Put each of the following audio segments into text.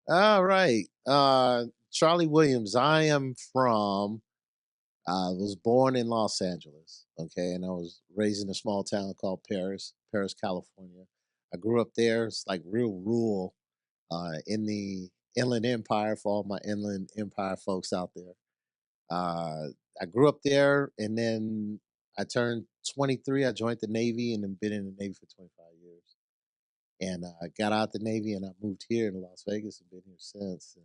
All right. Charlie Williams. I am from. I was born in Los Angeles. Okay, and I was raised in a small town called Paris, California. I grew up there. It's like real rural, in the Inland Empire for all my Inland Empire folks out there. Uh, I grew up there, and then I turned 23. I joined the Navy, and then been in the Navy for 25 years. And I got out the Navy, and I moved here to Las Vegas, and been here since.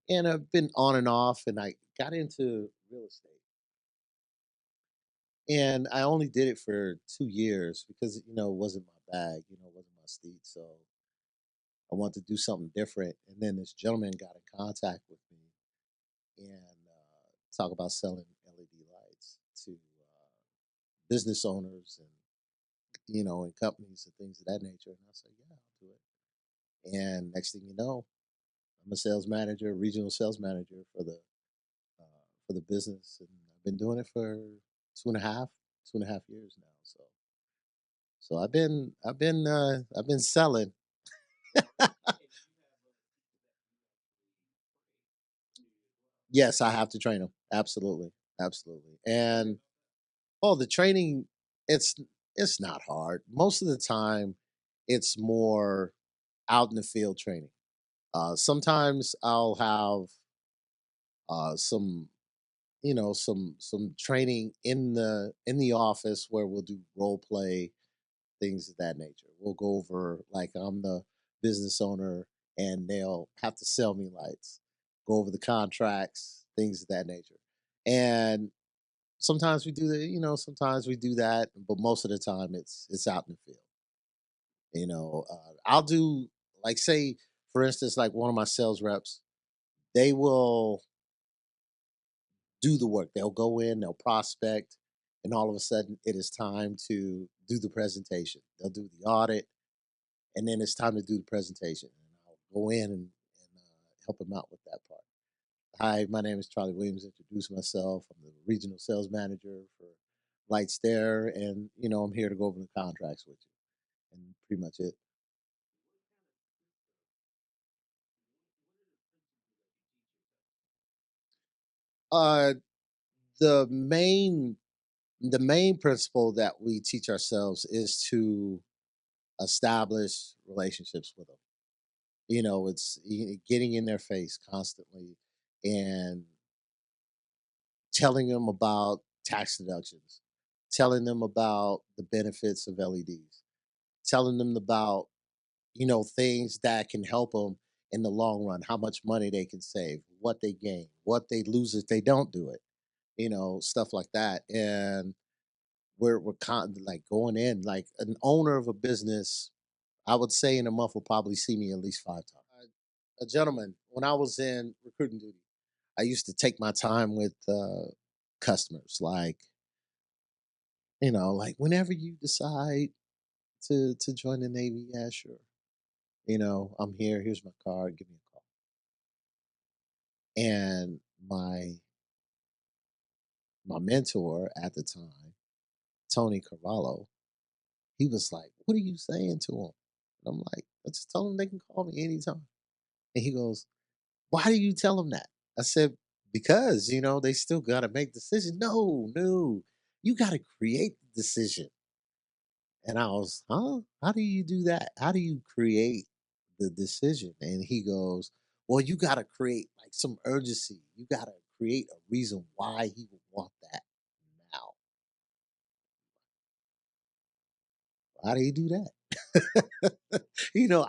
And I've been on and off, and I got into real estate. And I only did it for 2 years because it wasn't my bag, it wasn't my steed. So I wanted to do something different. And then this gentleman got in contact with me and talk about selling LED lights to business owners and and companies and things of that nature. And I said, yeah, I'll do it. And next thing you know, I'm a sales manager, regional sales manager for the business, and I've been doing it for two and a half years now. So I've been selling. Yes, I have to train them. Absolutely, absolutely. And the training, it's it's not hard. Most of the time, it's more out in the field training. Sometimes I'll have some some training in the office where we'll do role play, things of that nature. We'll go over, like, I'm the business owner and they'll have to sell me lights, go over the contracts, things of that nature. And sometimes we do sometimes we do that, but most of the time it's out in the field. I'll do, like, say, for instance, like one of my sales reps, they will do the work. They'll go in, they'll prospect, and all of a sudden it is time to do the presentation. They'll do the audit, and then it's time to do the presentation. And I'll go in and help them out with that part. Hi, my name is Charlie Williams. Introduce myself. I'm the regional sales manager for Lights there, and I'm here to go over the contracts with you, and pretty much it. Uh, the main the main principle that we teach ourselves is to establish relationships with them. It's getting in their face constantly and telling them about tax deductions, telling them about the benefits of LEDs, telling them about things that can help them in the long run, how much money they can save, what they gain, what they lose if they don't do it, stuff like that. And like going in, like an owner of a business, I would say in a month will probably see me at least 5 times. A gentleman, when I was in recruiting duty, I used to take my time with customers, like whenever you decide to join the Navy, yeah, sure. I'm here. Here's my card. Give me a call. And my mentor at the time, Tony Carvalho, he was like, "What are you saying to him?" And I'm like, "I just tell them they can call me anytime." And he goes, "Why do you tell them that?" I said, "Because they still got to make decisions." No, no, you got to create the decision. And I was, huh? How do you do that? How do you create the decision? And he goes, well, you got to create like some urgency. You got to create a reason why he would want that now. How do you do that?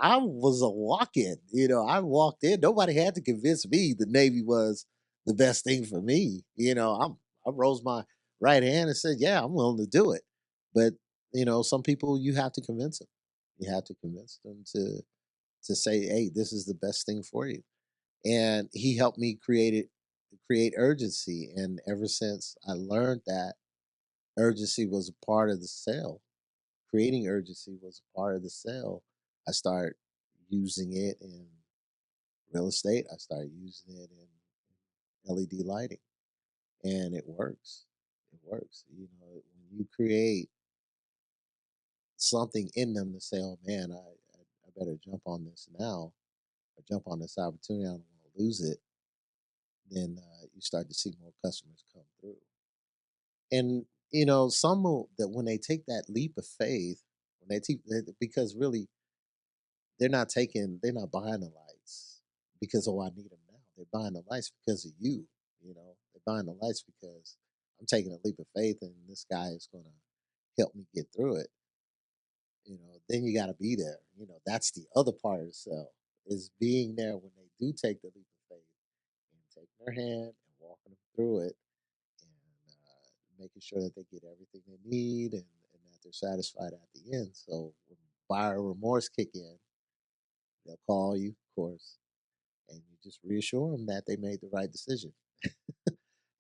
I was a walk in. I walked in. Nobody had to convince me the Navy was the best thing for me. I rose my right hand and said, yeah, I'm willing to do it. But, some people you have to convince them. You have to convince them to say, hey, this is the best thing for you. And he helped me create urgency. And ever since I learned that urgency was a part of the sale, creating urgency was a part of the sale, I started using it in real estate. I started using it in LED lighting, and it works. It works. When you create something in them to say, "Oh man, I better jump on this now," or jump on this opportunity. I don't want to lose it. Then you start to see more customers come through. And some that when they take that leap of faith, when they take because really they're not buying the lights because I need them now. They're buying the lights because of you. They're buying the lights because I'm taking a leap of faith, and this guy is going to help me get through it. Then you got to be there. That's the other part of the sell is being there when they do take the leap of faith and taking their hand and walking them through it and making sure that they get everything they need and that they're satisfied at the end. So when buyer remorse kick in, they'll call you, of course, and you just reassure them that they made the right decision.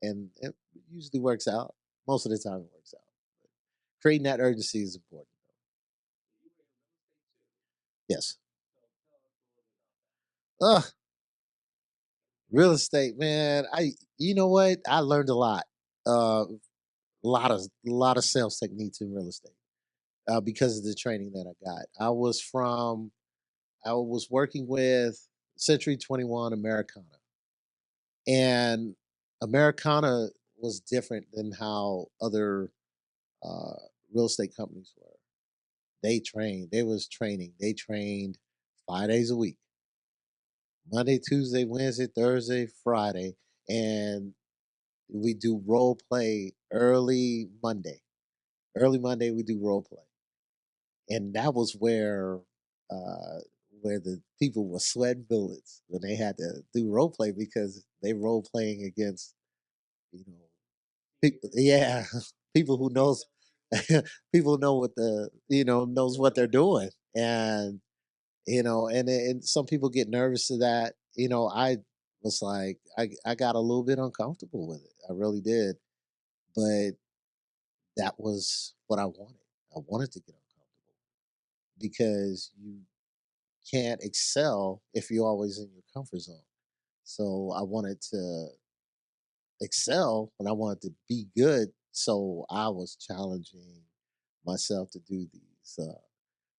And it usually works out. Most of the time, it works out. But creating that urgency is important. Yes. Ugh, real estate, man. You know what? I learned a lot. A lot of sales techniques in real estate because of the training that I got. I was working with Century 21 Americana, and Americana was different than how other uh, real estate companies were. They was training. They trained 5 days a week, Monday, Tuesday, Wednesday, Thursday, Friday, and we do role play early Monday. Early Monday, we do role play, and that was uh, where the people were sweating bullets when they had to do role play because they role playing against you know yeah, people who knows people know what knows what they're doing, and and some people get nervous to that. I was like, I got a little bit uncomfortable with it. I really did, but that was what I wanted. I wanted to get uncomfortable because you can't excel if you're always in your comfort zone. So I wanted to excel and I wanted to be good. So I was challenging myself to do these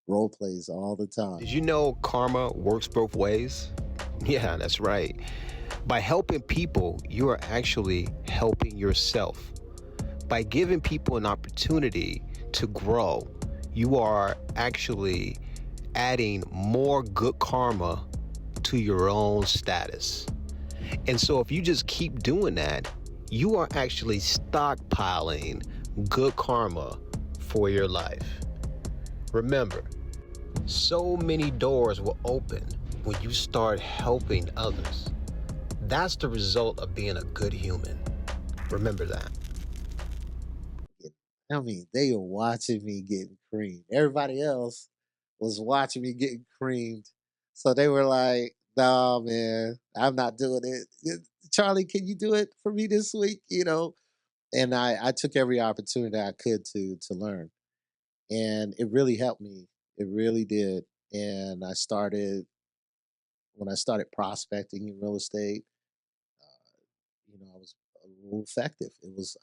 role plays all the time. Did you know karma works both ways? Yeah, that's right. By helping people, you are actually helping yourself. By giving people an opportunity to grow, you are actually adding more good karma to your own status. And so, if you just keep doing that, you are actually stockpiling good karma for your life. Remember, so many doors will open when you start helping others. That's the result of being a good human. Remember that. I mean, they were watching me getting creamed. Everybody else was watching me getting creamed. So they were like, nah, man, I'm not doing it. Charlie, can you do it for me this week? And I took every opportunity I could to learn. And it really helped me. It really did. And when I started prospecting in real estate, I was a little effective.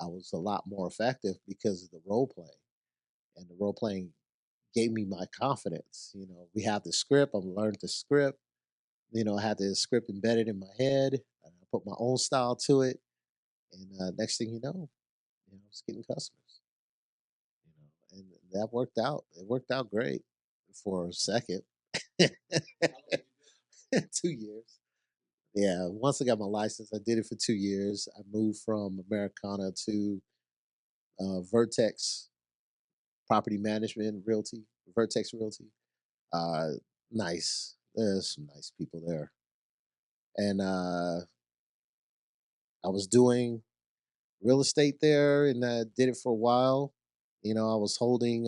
I was a lot more effective because of the role playing. And the role playing gave me my confidence. We have the script. I learned the script. I had the script embedded in my head. And I put my own style to it. And next thing I was getting customers. And that worked out. It worked out great for a second. 2 years. Yeah, once I got my license, I did it for 2 years. I moved from Americana to Vertex Property Management Realty, Vertex Realty. Uh, nice. There's some nice people there. And I was doing real estate there and I did it for a while. I was holding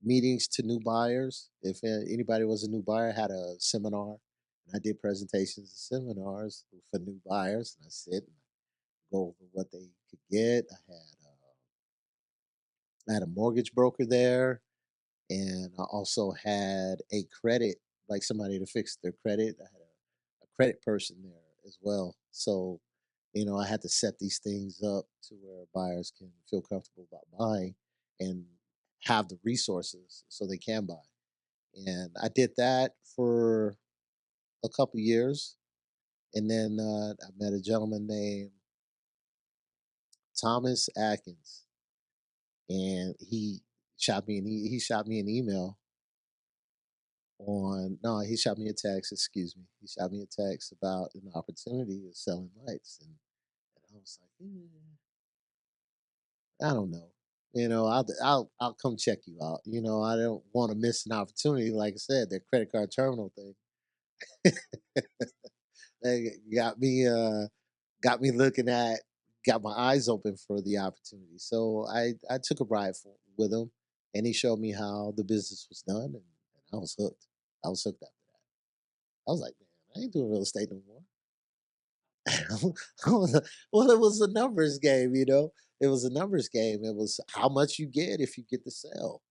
meetings to new buyers. If anybody was a new buyer, I had a seminar. And I did presentations and seminars for new buyers. And I sit and go over what they could get. I had a mortgage broker there, and I also had a credit, like somebody to fix their credit. I had a credit person there as well. So, I had to set these things up to where buyers can feel comfortable about buying and have the resources so they can buy. And I did that for a a couple years, and then I met a gentleman named Thomas Atkins, and he shot me an email on no he shot me a text, excuse me, he shot me a text about an opportunity of selling lights, and I was like, I don't know. I'll come check you out. I don't want to miss an opportunity. Like I said, that credit card terminal thing, they got me looking at, got my eyes open for the opportunity. So I took a ride with him, and he showed me how the business was done, and I was hooked. I was hooked after that. I was like, man, I ain't doing real estate no more. Well, it was a numbers game, you know. It was a numbers game. It was how much you get if you get the sale.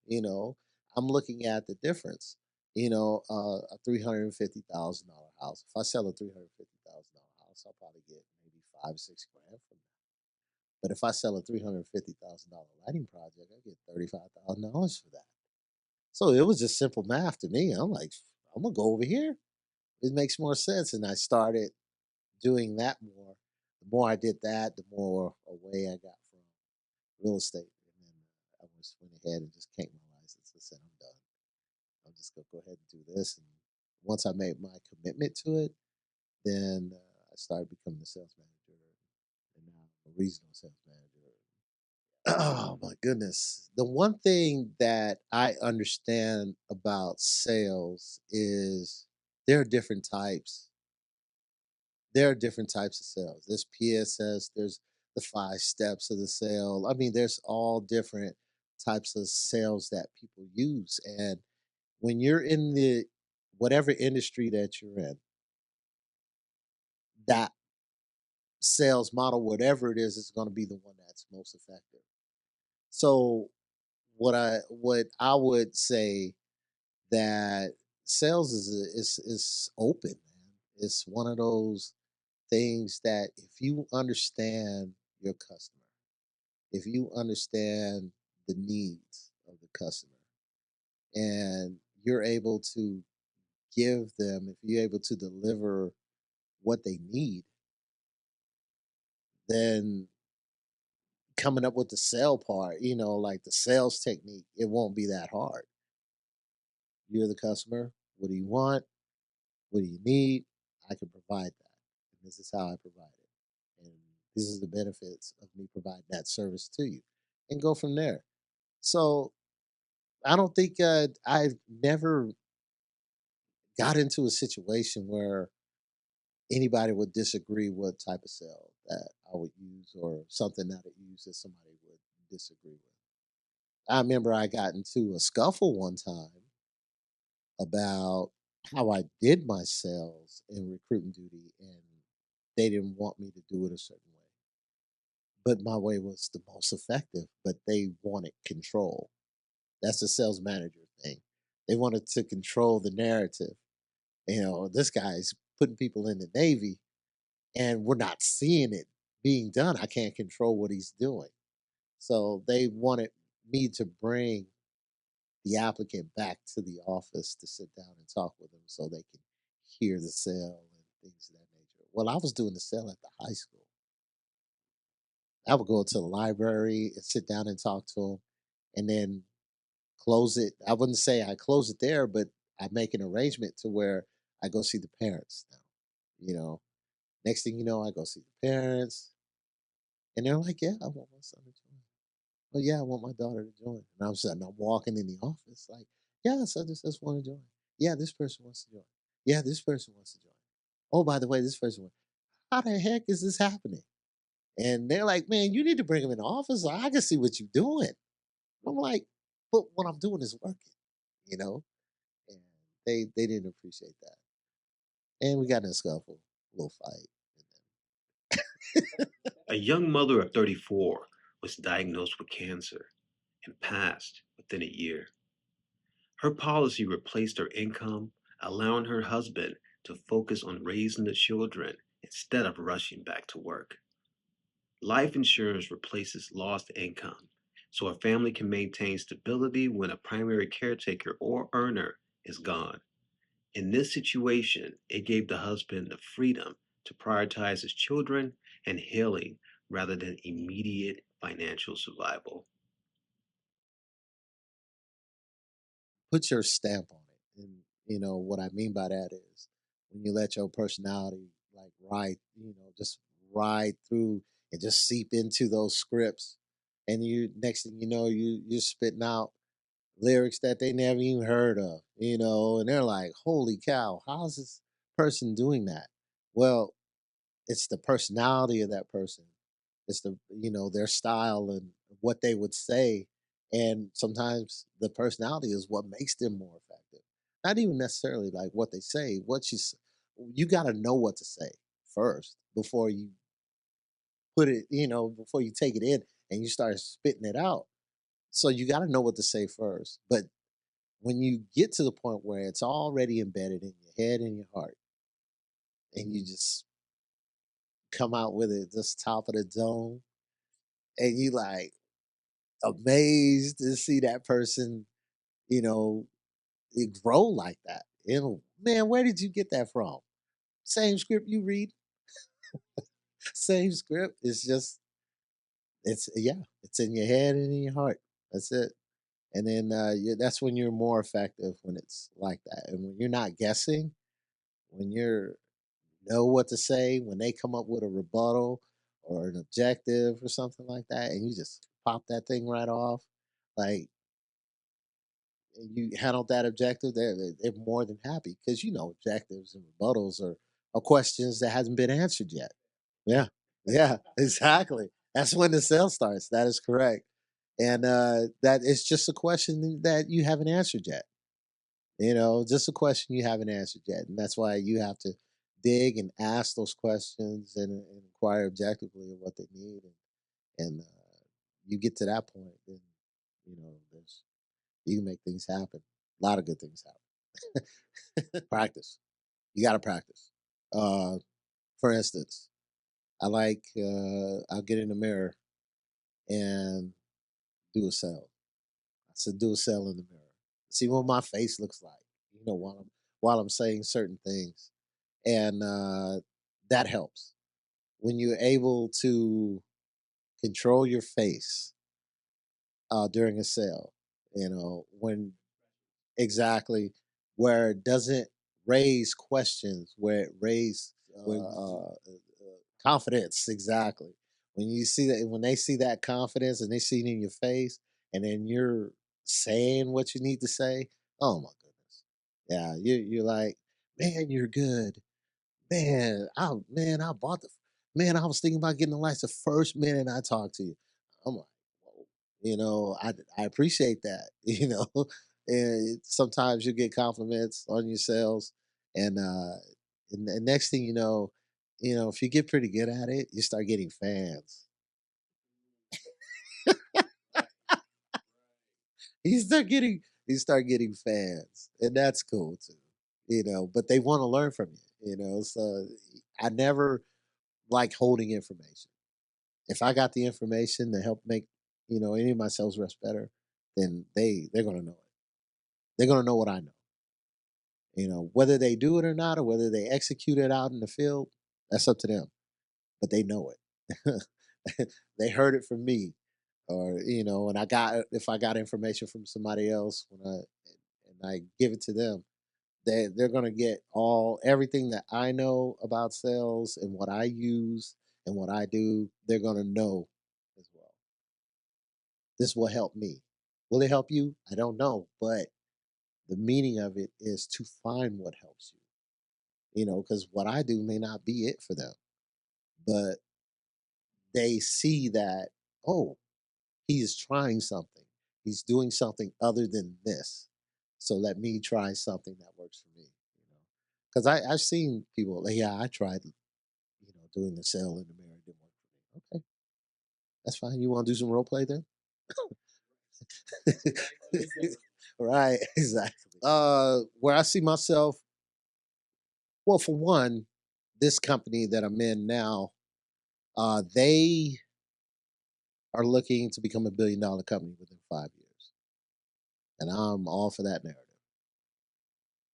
I'm looking at the difference. A $350,000 house. If I sell a $350,000 house, I'll probably get maybe 5, 6 grand from that. But if I sell a $350,000 lighting project, I get $35,000 for that. So it was just simple math to me. I'm like, I'm gonna go over here. It makes more sense, and I started doing that more. The more I did that, the more away I got from real estate. And then I just went ahead and just canked my license and said, I'm done. I'm just going to go ahead and do this. And once I made my commitment to it, then I started becoming a sales manager. And now I'm a regional sales manager. Oh my goodness. The one thing that I understand about sales is there are different types of sales. There's PSS, there's the 5 steps of the sale. I mean, there's all different types of sales that people use. And when you're in the whatever industry that you're in, that sales model, whatever it is going to be the one that's most effective. So what I would say that sales is open, man. It's one of those things that if you understand your customer, if you understand the needs of the customer, and you're able to give them, if you're able to deliver what they need, then coming up with the sell part, like the sales technique, it won't be that hard. You're the customer. What do you want? What do you need? I can provide that. And this is how I provide it. And this is the benefits of me providing that service to you. And go from there. So I don't think I've never got into a situation where anybody would disagree what type of sale that I would use or something that I use that somebody would disagree with. I remember I got into a scuffle one time about how I did my sales and recruiting duty, and they didn't want me to do it a certain way. But my way was the most effective, but they wanted control. That's a sales manager thing. They wanted to control the narrative. This guy's putting people in the Navy and we're not seeing it being done. I can't control what he's doing. So they wanted me to bring the applicant back to the office to sit down and talk with them so they can hear the sale and things of that nature. Well, I was doing the sale at the high school. I would go to the library and sit down and talk to them and then close it. I wouldn't say I close it there, but I make an arrangement to where I go see the parents now. You know, Next thing you know, I go see the parents, and they're like, "Yeah, I want my son to join." "Oh yeah, I want my daughter to join." And I'm walking in the office like, "Yeah, so just want to join. Yeah, this person wants to join. Yeah, this person wants to join. Oh, by the way, this person wants. How the heck is this happening?" And they're like, "Man, you need to bring him in the office so I can see what you're doing." I'm like, "But what I'm doing is working," you know. And they didn't appreciate that, and we got in a scuffle, a little fight. A young mother of 34 was diagnosed with cancer and passed within a year. Her policy replaced her income, allowing her husband to focus on raising the children instead of rushing back to work. Life insurance replaces lost income, so a family can maintain stability when a primary caretaker or earner is gone. In this situation, it gave the husband the freedom to prioritize his children and healing rather than immediate financial survival. Put your stamp on it. And what I mean by that is when you let your personality like just ride through and just seep into those scripts, and you next thing you know, you're spitting out lyrics that they never even heard of, and they're like, holy cow, how's this person doing that? Well, it's the personality of that person. It's their style and what they would say. And sometimes the personality is what makes them more effective. Not even necessarily like what they say. You got to know what to say first before you put it, before you take it in and you start spitting it out. So you got to know what to say first. But when you get to the point where it's already embedded in your head and your heart, and you just come out with it just top of the dome, and you like amazed to see that person, you know, grow like that. Man, where did you get that from? Same script you read, same script. It's in your head and in your heart. That's it. And then that's when you're more effective when it's like that. And when you're not guessing, when you're know what to say, when they come up with a rebuttal or an objective or something like that, and you just pop that thing right off, like and you handled that objective, they're more than happy because objectives and rebuttals are questions that hasn't been answered yet. Yeah, yeah, exactly. That's when the sale starts. That is correct, and that is just a question that you haven't answered yet. Just a question you haven't answered yet, and that's why you have to dig and ask those questions and inquire objectively of what they need, and you get to that point, then there's you can make things happen. A lot of good things happen. Practice. You got to practice. Uh, for instance, I'll get in the mirror and do a sell. I said, do a sell in the mirror. See what my face looks like. While I'm saying certain things, and that helps when you're able to control your face during a sale. When exactly where it doesn't raise questions, where it raises confidence. Exactly. When they see that confidence and they see it in your face, and then you're saying what you need to say. Oh my goodness. Yeah, you're like, man, you're good. Man, I bought the man. I was thinking about getting the lights the first minute I talked to you. I'm like, whoa, I appreciate that. And sometimes you get compliments on your sales, and and next thing if you get pretty good at it, you start getting fans. You start getting fans, and that's cool too. But they want to learn from you. So I never like holding information. If I got the information to help make any of my sales reps better, then they're gonna know it. They're gonna know what I know. Whether they do it or not, or whether they execute it out in the field, that's up to them. But they know it. They heard it from me, or and if I got information from somebody else and I give it to them, they're gonna get everything that I know about sales and what I use and what I do. They're gonna know as well. This will help me. Will it help you? I don't know, but the meaning of it is to find what helps you. Because what I do may not be it for them, but they see that, oh, he is trying something. He's doing something other than this. So let me try something that works for me. Because I've seen people, like, yeah, I tried, doing the sale in the mirror. It didn't work for me. Okay, that's fine. You want to do some role play then? Right, exactly. Where I see myself, well, for one, this company that I'm in now, they are looking to become $1 billion company within 5 years, and I'm all for that narrative.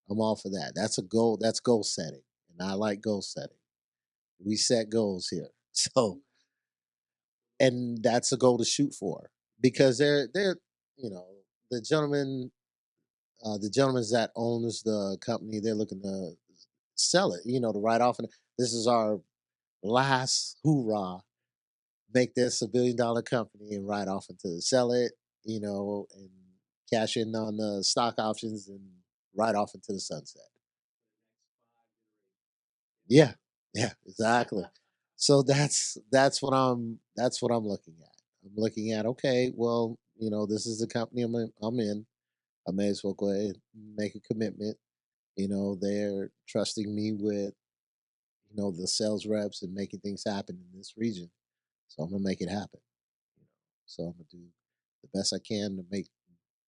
I'm all for that. That's a goal. That's goal setting, and I like goal setting. We set goals here, so and that's a goal to shoot for because they're you know the gentleman the gentleman that owns the company, they're looking to sell it, to write off. And this is our last hoorah, make this $1 billion company and write off into sell it, and cash in on the stock options and ride off into the sunset. Yeah, yeah, exactly. So that's what I'm looking at. I'm looking at, okay, well, this is the company I'm in. I may as well go ahead and make a commitment. They're trusting me with the sales reps and making things happen in this region. So I'm gonna make it happen. You know, so I'm gonna do the best I can to make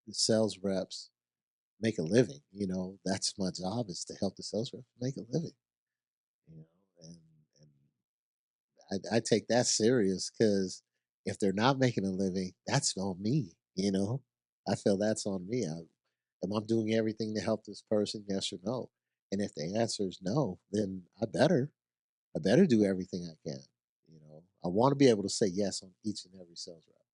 the sales reps make a living. That's my job, is to help the sales reps make a living. You know, and I take that serious because if they're not making a living, that's on me. I feel that's on me. Am I doing everything to help this person? Yes or no? And if the answer is no, then I better do everything I can. I want to be able to say yes on each and every sales rep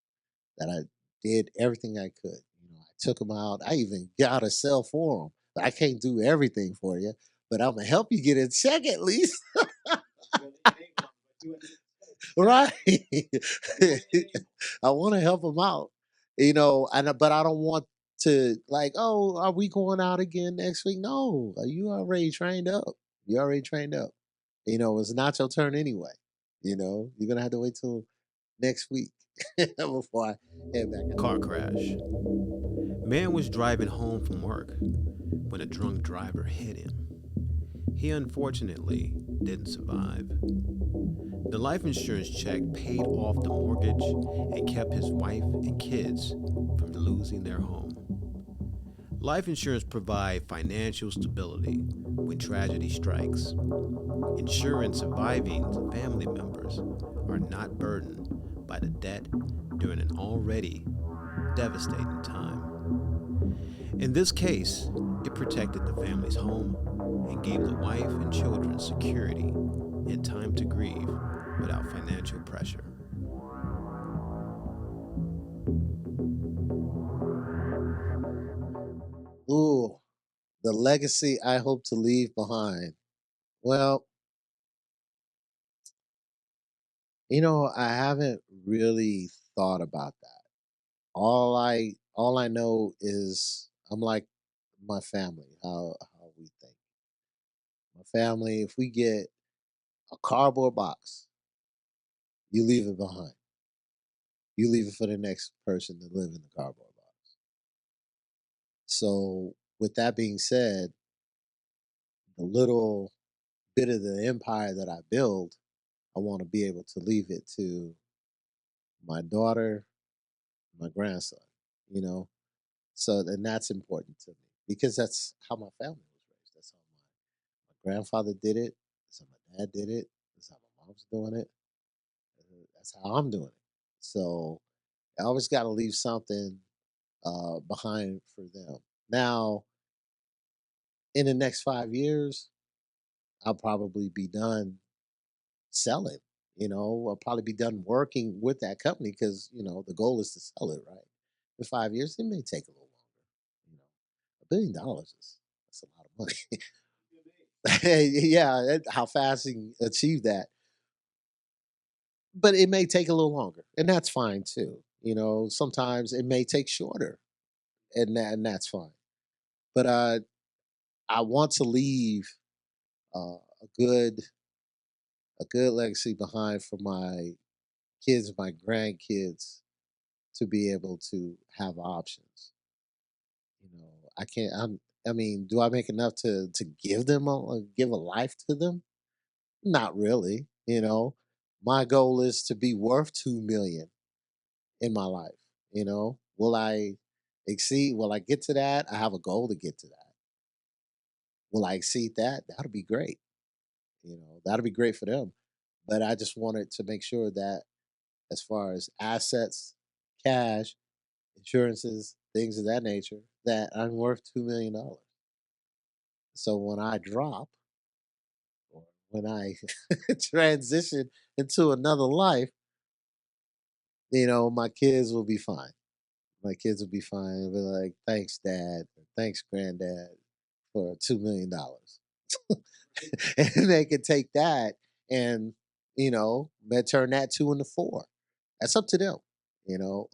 that I did everything I could. I took them out. I even got a sell for them. But I can't do everything for you, but I'm gonna help you get a check at least. Right. I want to help them out, but I don't want to, like, oh, are we going out again next week? No, you already trained up. You already trained up. It's not your turn anyway. You're gonna have to wait till next week before I head back out. Car crash. Man was driving home from work when a drunk driver hit him. He unfortunately didn't survive. The life insurance check paid off the mortgage and kept his wife and kids from losing their home. Life insurance provides financial stability when tragedy strikes, ensuring surviving family members are not burdened by the debt during an already devastating time. In this case, it protected the family's home and gave the wife and children security and time to grieve without financial pressure. Ooh, the legacy I hope to leave behind. Well, I haven't really thought about that. All I know is I'm like my family, how we think. My family, if we get a cardboard box, you leave it behind. You leave it for the next person to live in the cardboard box. So, with that being said, the little bit of the empire that I build, I want to be able to leave it to my daughter, my grandson, you know? So, then that's important to me because that's how my family was raised. That's how my grandfather did it. That's how my dad did it. That's how my mom's doing it. That's how I'm doing it. So, I always got to leave something behind for them. Now, in the next 5 years, I'll probably be done selling. I'll probably be done working with that company because the goal is to sell it, right? In 5 years, it may take a little longer. $1 billion is that's a lot of money. Yeah, how fast you can achieve that, but it may take a little longer, and that's fine too. Sometimes it may take shorter, and that's fine. But I want to leave a good legacy behind for my kids, my grandkids, to be able to have options. I can't. I mean, do I make enough to give them give a life to them? Not really. My goal is to be worth 2 million in my life. Will I exceed? Will I get to that? I have a goal to get to that. Will I exceed that? That'll be great. That'll be great for them. But I just wanted to make sure that as far as assets, cash, insurances, things of that nature, that I'm worth $2 million. So when I drop or when I transition into another life, my kids will be fine. My kids will be fine. They'll be like, thanks, Dad. Or, thanks, Granddad, for $2 million. And they can take that and, turn that two into four. That's up to them.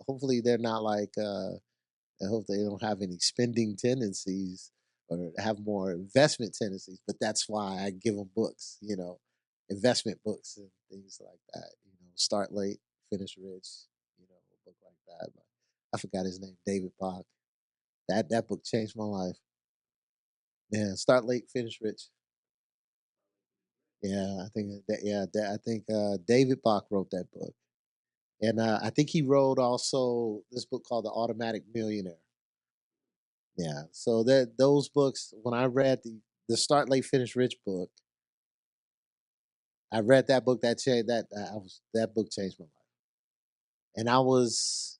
Hopefully they're not like, I hope they don't have any spending tendencies or have more investment tendencies. But that's why I give them books, investment books and things like that. Start late, finish rich, a book like that. But I forgot his name, David Bach. That book changed my life. Yeah, start late, finish rich. Yeah, I think that. Yeah, I think David Bach wrote that book, and I think he wrote also this book called The Automatic Millionaire. Yeah. So that those books, when I read the Start Late Finish Rich book, I read that book that changed that book changed my life. And I was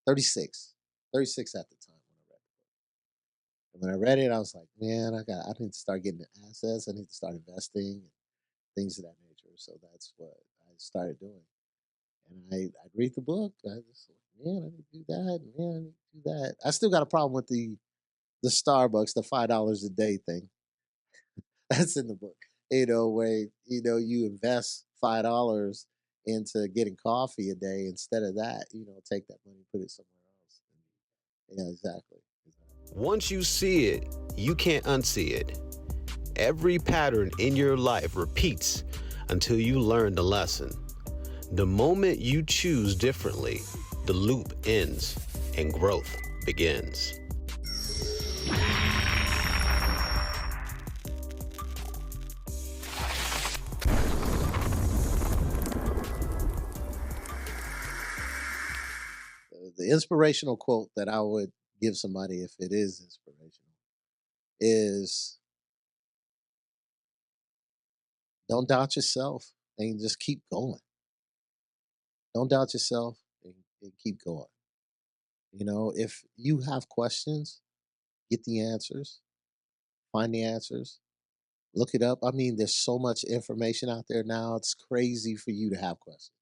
36, 36 at the time when I read the book. And when I read it, I was like, man, I need to start getting assets. I need to start investing and things of that nature. So that's what I started doing. And I'd read the book. I just like, man, I need to do that. Man, I need to do that. I still got a problem with the Starbucks, the $5 a day thing. That's in the book. Where you invest $5 into getting coffee a day instead of that. Take that money and put it somewhere else. Yeah, exactly. Once you see it, you can't unsee it. Every pattern in your life repeats until you learn the lesson. The moment you choose differently, the loop ends and growth begins. The inspirational quote that I would give somebody if it is inspirational is don't doubt yourself and just keep going. Don't doubt yourself and keep going. If you have questions, get the answers, find the answers, look it up. I mean, there's so much information out there now. It's crazy for you to have questions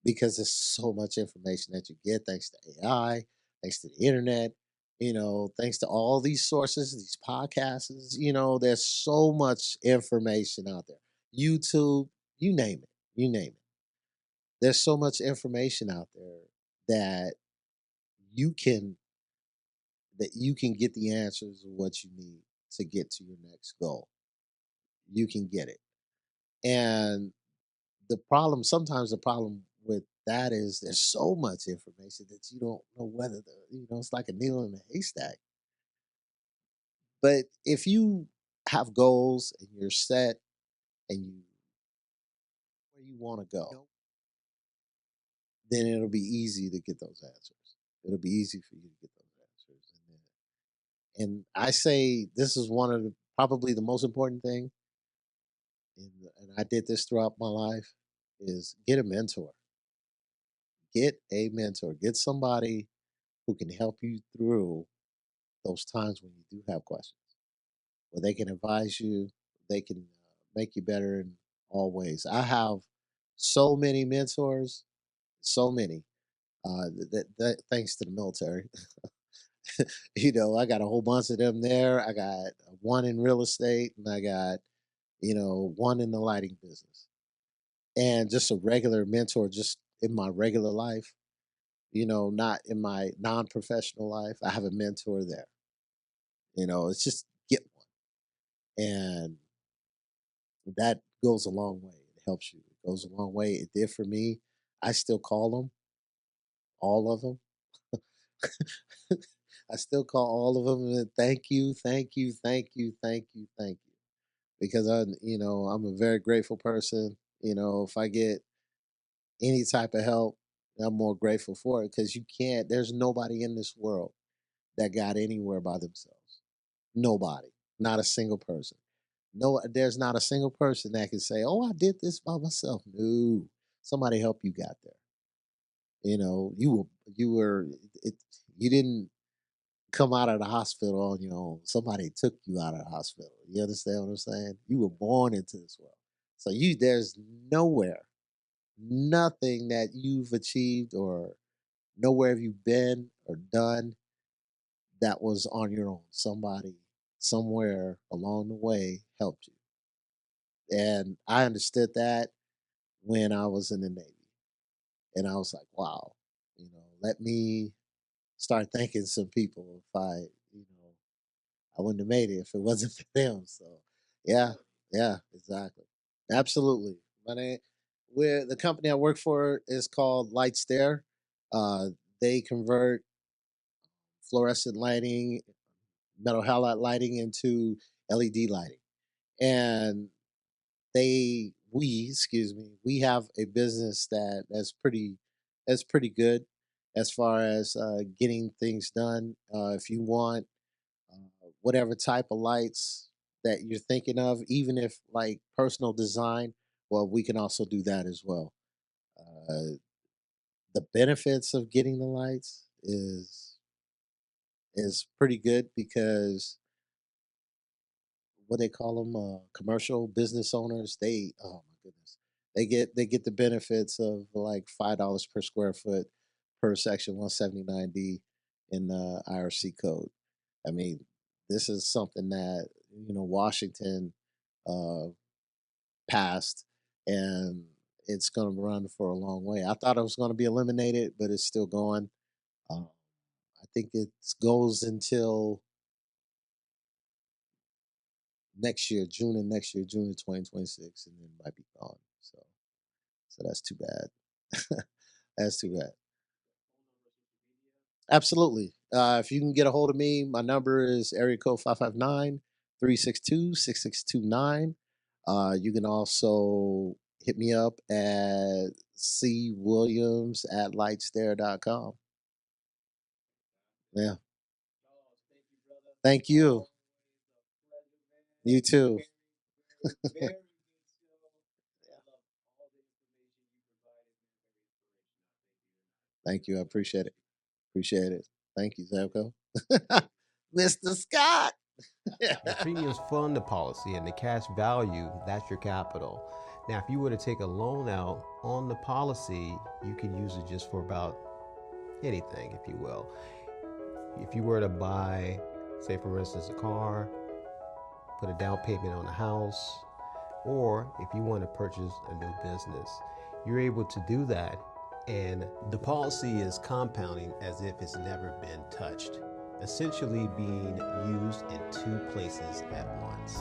because there's so much information that you get thanks to AI, thanks to the internet, thanks to all these sources, these podcasts. There's so much information out there. YouTube, you name it, you name it. There's so much information out there that you can you can get the answers of what you need to get to your next goal. You can get it. And sometimes the problem with that is there's so much information that you don't know whether it's like a needle in a haystack. But if you have goals and you're set and you where you want to go, then it'll be easy to get those answers. It'll be easy for you to get those answers. And I say this is one of probably the most important thing, and I did this throughout my life, is get a mentor. Get a mentor. Get somebody who can help you through those times when you do have questions, where they can advise you, they can make you better in all ways. I have so many mentors, so many. Thanks to the military, I got a whole bunch of them there. I got one in real estate, and I got one in the lighting business, and just a regular mentor, just in my regular life. Not in my non-professional life. I have a mentor there. It's just get one. And that goes a long way. It helps you. It goes a long way. It did for me. I still call them, all of them. I still call all of them and thank you, thank you, thank you, thank you, thank you. Because I'm a very grateful person. If I get any type of help, I'm more grateful for it because there's nobody in this world that got anywhere by themselves. Nobody, not a single person. No, there's not a single person that can say, "Oh, I did this by myself." No, somebody helped you got there. You were it. You didn't. come out of the hospital on your own. Somebody took you out of the hospital. You understand what I'm saying? You were born into this world. So there's nowhere, nothing that you've achieved or nowhere have you been or done that was on your own. Somebody somewhere along the way helped you. And I understood that when I was in the Navy. And I was like, wow, let me start thanking some people if I wouldn't have made it if it wasn't for them. So yeah, yeah, exactly. Absolutely. Where the company I work for is called Light Stare. They convert fluorescent lighting, metal halide lighting into LED lighting. And we have a business that's pretty good as far as getting things done. If you want whatever type of lights that you're thinking of, even if like personal design, well, we can also do that as well. Uh, the benefits of getting the lights is pretty good because what they call them, commercial business owners, oh my goodness, they get the benefits of like $5 per square foot per section 179D in the IRC code. I mean, this is something that Washington uh, passed, and it's going to run for a long way. I thought it was going to be eliminated, but it's still going. Um, I think it goes until next year, June of next year, June of 2026, and then it might be gone. So that's too bad. That's too bad. Absolutely. If you can get a hold of me, my number is area code 559-362-6629. You can also hit me up at cwilliams at lightstare.com. Yeah. Thank you. You too. Thank you. I appreciate it. Appreciate it. Thank you, Zabko. Mr. Scott. The premiums fund the policy, and the cash value, that's your capital. Now, if you were to take a loan out on the policy, you can use it just for about anything, if you will. If you were to buy, say for instance, a car, put a down payment on a house, or if you want to purchase a new business, you're able to do that. And the policy is compounding as if it's never been touched, essentially being used in two places at once.